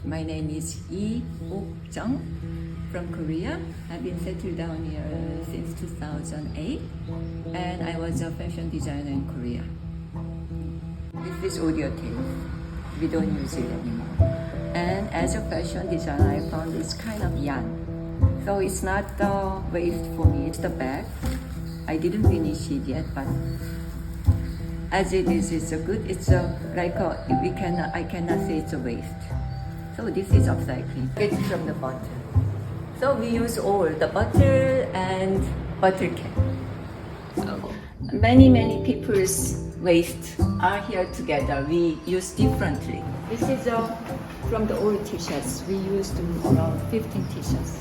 My name is Ok Jeong from Korea. I've been settled down here since 2008, and I was a fashion designer in Korea. This is audio tape. We don't use it anymore. And as a fashion designer, I found it's kind of yarn. So it's not the waist for me, it's the back. I didn't finish it yet, but as it is, it's a good. It's a I cannot say it's a waist. So this is upcycling. It's from the bottle. So we use all the bottle and bottle cap. So many people's waist are here together. We use differently. This is from the old t-shirts. We used around 15 t-shirts.